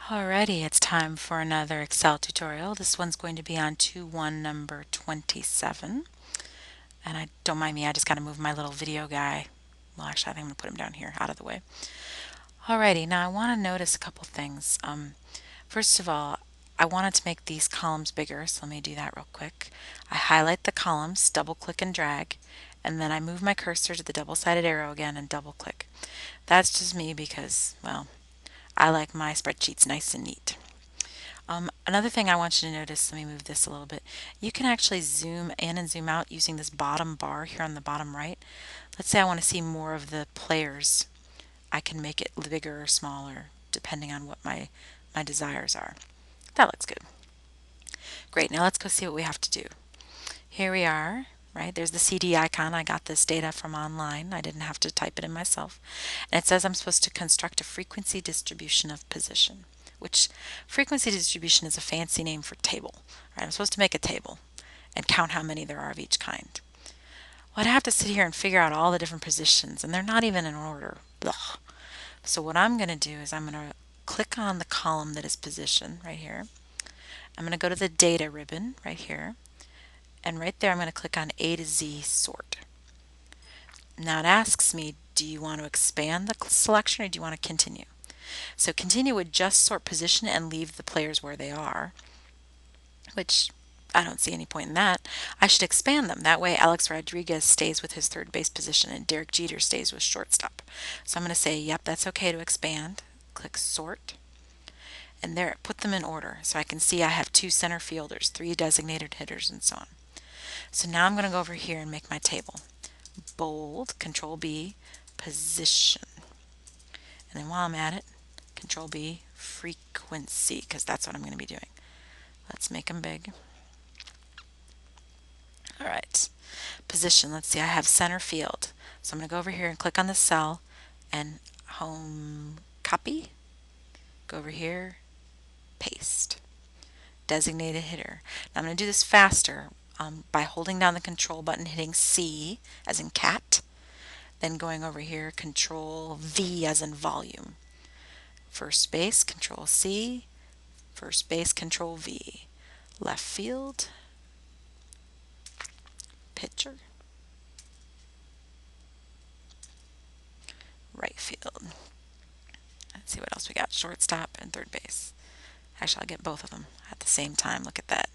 Alrighty, it's time for another Excel tutorial. This one's going to be on 2-1 number 27. And don't mind me, I just got to move my little video guy. Well, actually, I think I'm going to put him down here, out of the way. Alrighty, now I want to notice a couple things. First of all, I wanted to make these columns bigger, so let me do that real quick. I highlight the columns, double click and drag, and then I move my cursor to the double-sided arrow again and double click. That's just me because, well, I like my spreadsheets nice and neat. Another thing I want you to notice, let me move this a little bit, you can actually zoom in and zoom out using this bottom bar here on the bottom right. Let's say I want to see more of the players. I can make it bigger or smaller depending on what my desires are. That looks good. Great, now let's go see what we have to do. Here we are, right? There's the CD icon. I got this data from online. I didn't have to type it in myself. And it says I'm supposed to construct a frequency distribution of position, which frequency distribution is a fancy name for table. Right? I'm supposed to make a table and count how many there are of each kind. Well, I'd have to sit here and figure out all the different positions, and they're not even in order. Ugh. So what I'm going to do is I'm going to click on the column that is position right here. I'm going to go to the data ribbon right here. And right there I'm going to click on A to Z sort. Now it asks me, do you want to expand the selection or do you want to continue? So continue would just sort position and leave the players where they are, which I don't see any point in that. I should expand them. That way Alex Rodriguez stays with his third base position and Derek Jeter stays with shortstop. So I'm going to say, yep, that's okay to expand. Click sort. And there, put them in order. So I can see I have 2 center fielders, 3 designated hitters, and so on. So now I'm going to go over here and make my table. Bold, Control B, position. And then while I'm at it, Control B, frequency, because that's what I'm going to be doing. Let's make them big. All right, position. Let's see, I have center field. So I'm going to go over here and click on the cell and home copy. Go over here, paste. Designated hitter. Now I'm going to do this faster. By holding down the control button, hitting C as in cat, then going over here, control V as in volume. First base, control C, first base, control V. Left field, pitcher, right field. Let's see what else we got, shortstop and third base. Actually, I'll get both of them at the same time. Look at that.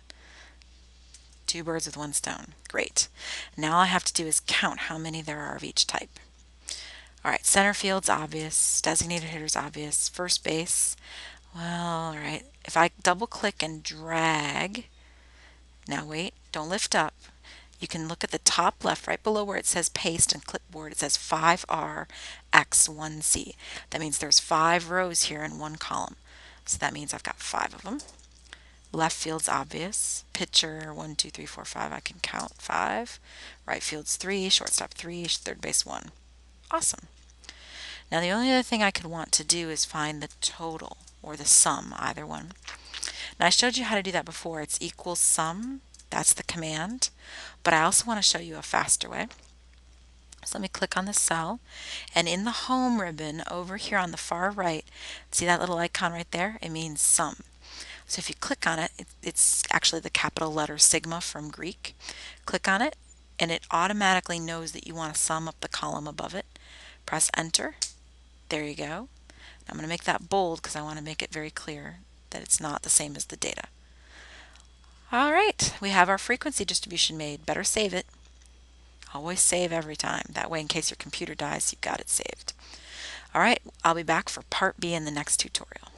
2 birds with 1 stone. Great. Now all I have to do is count how many there are of each type. All right, center field's obvious, designated hitter's obvious, first base. Well, all right, if I double click and drag, now wait, don't lift up. You can look at the top left, right below where it says paste and clipboard, it says 5R-X1C. That means there's 5 rows here in 1 column. So that means I've got 5 of them. Left field's obvious. Pitcher, 1, 2, 3, 4, 5. I can count 5. Right field's 3, shortstop 3, third base 1. Awesome. Now the only other thing I could want to do is find the total or the sum, either one. Now I showed you how to do that before. It's equals sum. That's the command. But I also want to show you a faster way. So let me click on the cell, and in the home ribbon over here on the far right, see that little icon right there? It means sum. So if you click on it, it's actually the capital letter sigma from Greek. Click on it, and it automatically knows that you want to sum up the column above it. Press enter. There you go. I'm going to make that bold because I want to make it very clear that it's not the same as the data. All right, we have our frequency distribution made. Better save it. Always save every time. That way, in case your computer dies, you've got it saved. All right, I'll be back for part B in the next tutorial.